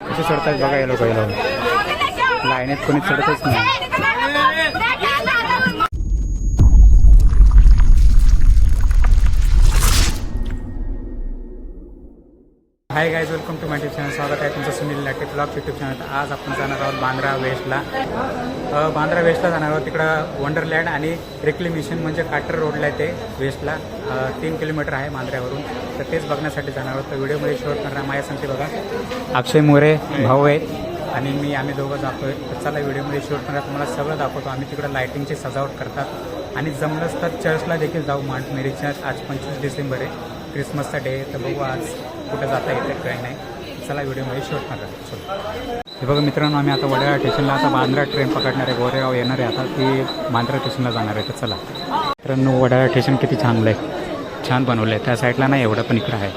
कसे चढतात बघा या लोक लाईनीत कोणी चढतच नाही. Hi guys, welcome to my YouTube channel. स्वागत आहे तुमचं Sunil Late blog YouTube channel. आज आपण जाणार आहोत बांद्रा वेस्टला. बांद्रा वेस्टला जाणार आहोत. तिकडं वंडरलँड आणि रिक्लेमेशन म्हणजे काटर रोडला आहे ते वेस्टला. 3 किलोमीटर आहे बांद्र्यावरून. तर तेच बघण्यासाठी जाणार आहोत. तर व्हिडिओमध्ये शूट करणार माझ्या सांगते बघा. अक्षय मोरे भाऊ आहेत आणि आम्ही दोघं जातो आहे. तर चला व्हिडिओमध्ये शूट करणार, तुम्हाला सगळं दाखवतो. आम्ही तिकडं लायटिंगची सजावट करतात आणि जमलंच तर चर्चला देखील जाऊ. माउंट मेरीच्या आज 25 डिसेंबर आहे, क्रिसमसचा डे. तर बघू आज कुठं जाता येतं काही नाही. चला व्हिडिओमध्ये शूट करा. चलो हे बघा मित्रांनो, आम्ही आता वडाळा स्टेशनला आता बांद्रा ट्रेन पकडणार आहे. गोरेगाव येणार आहे आता, ती बांद्रा स्टेशनला जाणार आहे. तर चला मित्रांनो, वडाळा स्टेशन किती चांगलं आहे, छान बनवलं आहे. त्या साईडला नाही एवढं, पण इकडं आहे.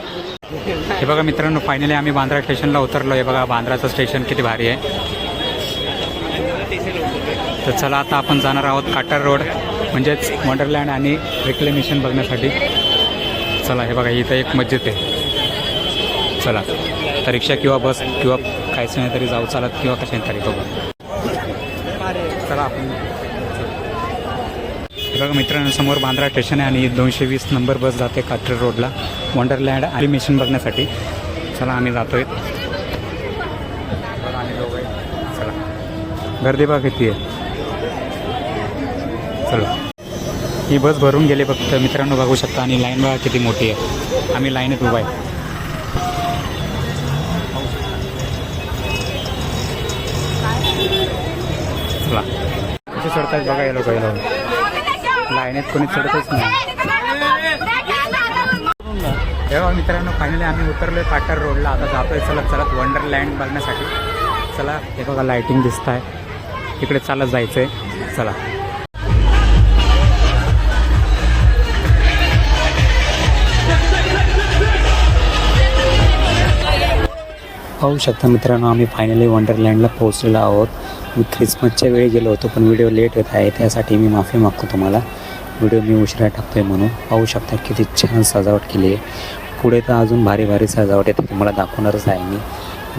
हे बघा मित्रांनो, फायनली आम्ही बांद्रा स्टेशनला उतरलो आहे. बघा बांद्राचं स्टेशन किती भारी आहे. तर चला आता आपण जाणार आहोत काटर रोड म्हणजेच वंडरलँड आणि रिक्लेमेशन बघण्यासाठी. चला हे बघा, इथं एक मस्जिद आहे. चला तर रिक्षा किंवा बस किंवा काहीच नाही तरी जाऊ चालत किंवा कशाने तरी बघू. चला आपण हे बघा मित्रांनो, समोर बांद्रा स्टेशन आहे आणि 220 नंबर बस जाते काटर रोडला वंडरलँड आणि मिशन बघण्यासाठी. चला आम्ही जातो आहे. बघा आम्ही दोघं आहे. चला गर्दी बघा किती आहे. चला ही बस भरून गेली फक्त मित्रांनो, बघू शकता. आणि लाईन बघा किती मोठी आहे. आम्ही लाईनीत उभा आहे. चला कसे चढतात बघा या लोक लाईनीत कोणी चढतच नाही. तेव्हा मित्रांनो फायनली आम्ही उतरलोय काटर रोडला. आता जातोय चलत चलत वंडरलँड बघण्यासाठी. चला हे बघा लाईटिंग दिसत आहे. इकडे चालत जायचं आहे. चला पाहू शकता मित्रांनो, आम्ही फायनली वंडरलँडला पोहोचलेलो आहोत. मी ख्रिसमसच्या वेळी गेलो होतो, पण व्हिडिओ लेट होत आहे, त्यासाठी मी माफी मागतो तुम्हाला. व्हिडिओ मी उशिरा टाकतो आहे म्हणून. पाहू शकता किती छान सजावट केली आहे. पुढे तर अजून भारी भारी सजावट आहे, तुम्हाला दाखवणारच आहे मी.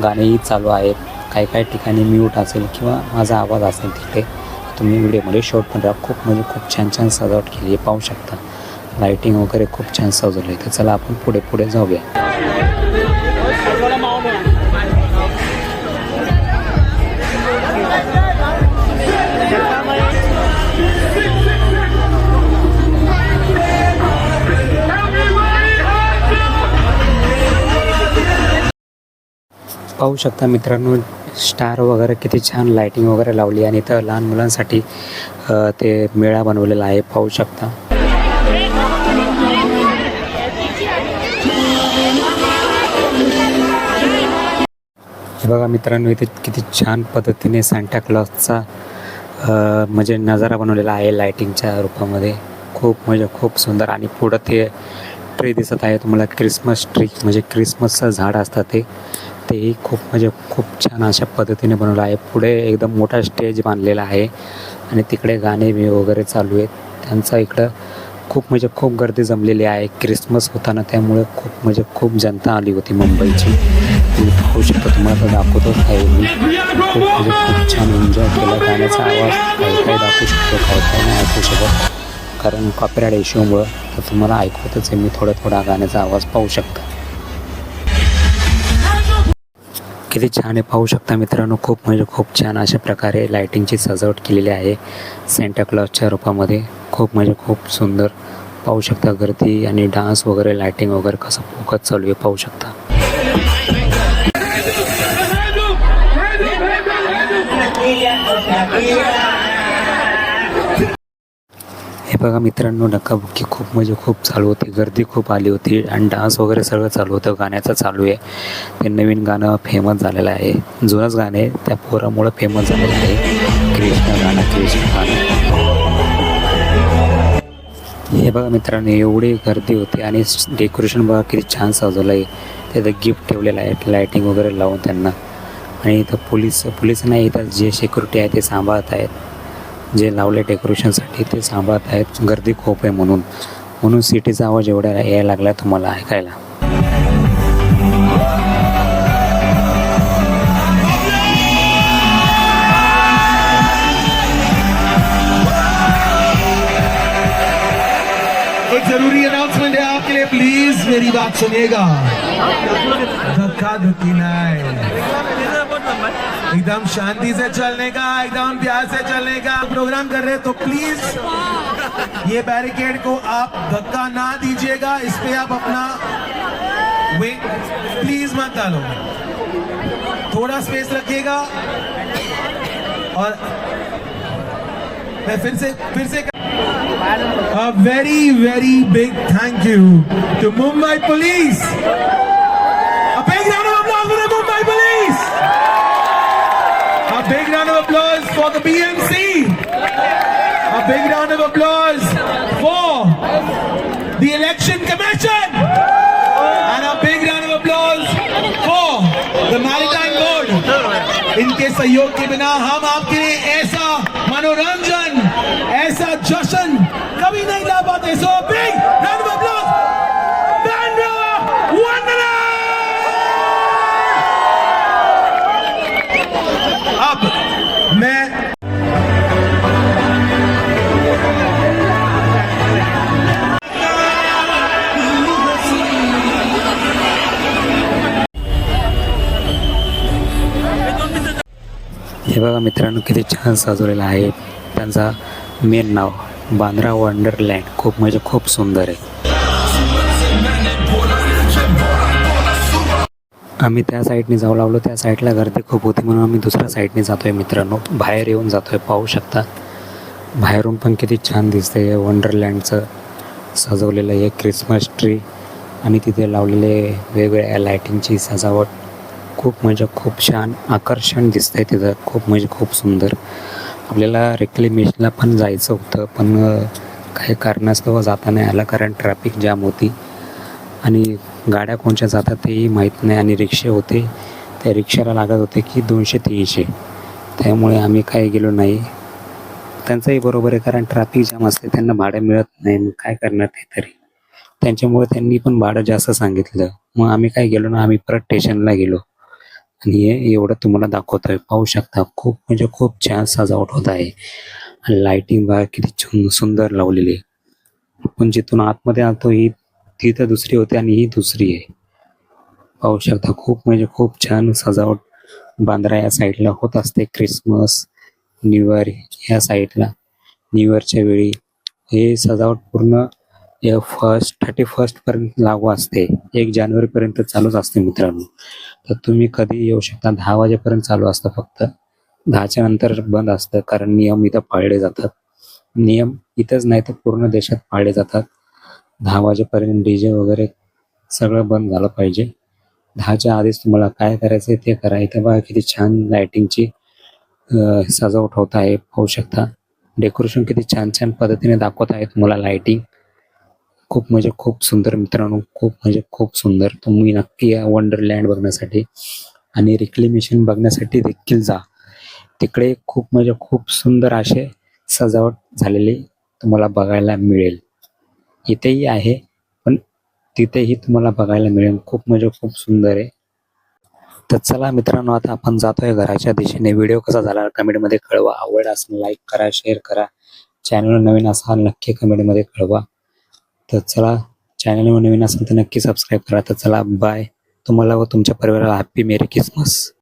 गाणेही चालू आहेत. काही ठिकाणी म्यूट असेल किंवा माझा आवाज असेल तिथे तुम्ही व्हिडिओमध्ये शॉर्ट करा. खूप म्हणजे खूप छान छान सजावट केली आहे. पाहू शकता लाईटिंग वगैरे खूप छान सजवलं आहे. तर चला आपण पुढे जाऊया. पाहू शकता मित्रांनो, स्टार वगैरे किती छान लाईटिंग वगैरे लावली आणि इथं लहान मुलांसाठी ते मेळा बनवलेला आहे. पाहू शकता. हे बघा मित्रांनो, इथे किती छान पद्धतीने सांता क्लॉजचा म्हणजे नजारा बनवलेला आहे लाईटिंगच्या रूपामध्ये. खूप सुंदर. आणि पुढं ते ट्री दिसत आहे तुम्हाला, क्रिसमस ट्री म्हणजे क्रिसमसचं झाड असतं तेही खूप छान अशा पद्धतीने बनवलं आहे. पुढे एकदम मोठा स्टेज बांधलेला आहे आणि तिकडे गाणे वगैरे चालू आहेत. त्यांचा इकडं खूप गर्दी जमलेली आहे. क्रिसमस होता ना, त्यामुळे खूप जनता आली होती मुंबईची. तुम्ही पाहू शकता, तुम्हाला दाखवतोच आहे मी. खूप छान एन्जॉय केला. गाण्याचा आवाज काही दाखवू शकतो, काही नाही ऐकू शकत कारण कॉपीराइट इश्यूमुळं. तर तुम्हाला ऐकवतच आहे मी थोडा गाण्याचा आवाज. पाहू शकता किती छान आहे. पाहू शकता मित्रांनो, खूप छान अशा प्रकारे लाईटिंगची सजावट केलेली आहे सांता क्लॉजच्या रूपामध्ये. खूप सुंदर. पाहू शकता गर्दी आणि डान्स वगैरे, लाईटिंग वगैरे कसं फोकस चालू आहे. पाहू शकता. हे बघा मित्रांनो, धक्काबुक्की खूप चालू होती. गर्दी खूप आली होती आणि डान्स वगैरे सगळं चालू होतं. गाण्याचं चालू आहे. ते नवीन गाणं फेमस झालेलं आहे. जुनंच गाणं आहे, त्या पोरामुळं फेमस झालेलं आहे. कृष्ण गाणं. हे बघा मित्रांनो, एवढी गर्दी होती आणि डेकोरेशन बघा किती छान सजवलं आहे. तिथं गिफ्ट ठेवलेलं आहे लाईटिंग वगैरे लावून त्यांना. आणि इथं पोलीस नाही, इथं जे सिक्युरिटी आहे ते सांभाळत आहेत. जे लावले डेकोरेशनसाठी ते सांभाळत आहेत. गर्दी खूप आहे म्हणून सिटीचा आवाज एवढा यायला लागला तुम्हाला ऐकायला. मेरी बात सुनिएगा, धक्का धुक्की नहीं, एकदम शांति से चलने का, एकदम प्यार से चलने का। प्रोग्राम कर रहे तो प्लीज ये बैरिकेड को आप धक्का ना दीजिएगा, इस पे आप अपना वेट प्लीज मत डालो, थोड़ा स्पेस रखिएगा। और मैं फिर से a very big thank you to Mumbai Police. A big round of applause for the Mumbai Police. A big round of applause for the BMC. A big round of applause for the Election Commission. And a big round of applause for the Maritime Board. इनके सहयोग के बिना हम आपके लिए ऐसा मनोरंजन, ऐसा जश्न कभी नहीं ला पाते। So big round of applause Bandra Wonderland. अब मैं हे बघा मित्रांनो, किती छान सजवलेलं आहे. त्यांचा मेन नाव बांद्रा वंडरलँड. खूप म्हणजे खूप सुंदर आहे. आम्ही त्या साईडने जाऊ लागलो, त्या साईडला गर्दी खूप होती म्हणून आम्ही दुसऱ्या साईडने जातोय मित्रांनो. बाहेर येऊन जातोय, पाहू शकता बाहेरून पण किती छान दिसतंय. वंडरलँडचं सजवलेलं आहे, क्रिसमस ट्री आणि तिथे लावलेले वेगवेगळ्या लायटिंगची सजावट. खूप म्हणजे खूप छान आकर्षण दिसतंय तिथं. खूप म्हणजे खूप सुंदर. आपल्याला रेक्लेमेशनला पण जायचं होतं, पण काही कारणास्तव जाता नाही आलं, कारण ट्रॅफिक जाम होती आणि गाड्या कोणच्या जातात तेही माहीत नाही. आणि रिक्षे होते, त्या रिक्षाला लागत होते की 200-300, त्यामुळे आम्ही काही गेलो नाही. त्यांचंही बरोबर आहे, कारण ट्रॅफिक जाम असते, त्यांना भाडं मिळत नाही, मग काय करणार ते तरी. त्यांच्यामुळे त्यांनी पण भाडं जास्त सांगितलं. मग आम्ही काय गेलो ना, आम्ही परत स्टेशनला गेलो आणि हे एवढं तुम्हाला दाखवतोय. पाहू शकता खूप म्हणजे खूप छान सजावट होत आहे. आणि लाईटिंग बघा किती सुंदर लावलेली आहे. आपण जिथून आतमध्ये आलतो ही तिथं दुसरी होती आणि ही दुसरी आहे. पाहू शकता खूप म्हणजे खूप छान सजावट बांद्रा या साईडला होत असते. क्रिसमस, न्यू इयर या साईडला न्यू इयरच्या वेळी हे सजावट पूर्ण 31 पर्यंत लागू असते. 1 जानेवारीपर्यंत चालूच असते मित्रांनो. तर तुम्ही कधी येऊ शकता. 10 वाजेपर्यंत चालू असतं, फक्त 10च्या नंतर बंद असतं, कारण नियम इथं पाळले जातात. नियम इथंच नाही तर पूर्ण देशात पाळले जातात. 10 वाजेपर्यंत DJ वगैरे सगळं बंद झालं पाहिजे. 10च्या आधीच तुम्हाला काय करायचं ते करा. इथं बघा किती छान लायटिंगची सजावट होत आहे. पाहू शकता डेकोरेशन किती छान छान पद्धतीने दाखवत आहे तुम्हाला लायटिंग. खूप म्हणजे खूप सुंदर मित्रांनो, खूप म्हणजे खूप सुंदर. तुम्ही नक्की या वंडरलँड बघण्यासाठी आणि रिक्लेमेशन बघण्यासाठी देखील जा. तिकडे खूप म्हणजे खूप सुंदर असे सजावट झालेली तुम्हाला बघायला मिळेल. इथेही आहे, पण तिथेही तुम्हाला बघायला मिळेल. खूप म्हणजे खूप सुंदर आहे. तर चला मित्रांनो, आता आपण जातोय घराच्या दिशेने. व्हिडिओ कसा झाला कमेंटमध्ये कळवा. आवड असेल लाईक करा, शेअर करा. चॅनल नवीन असाल नक्की कमेंटमध्ये कळवा. तर चला, चॅनलवर नवीन असेल तर नक्की सबस्क्राईब करा. तर चला बाय. तुम्हाला व तुमच्या परिवाराला हॅप्पी मेरी क्रिसमस.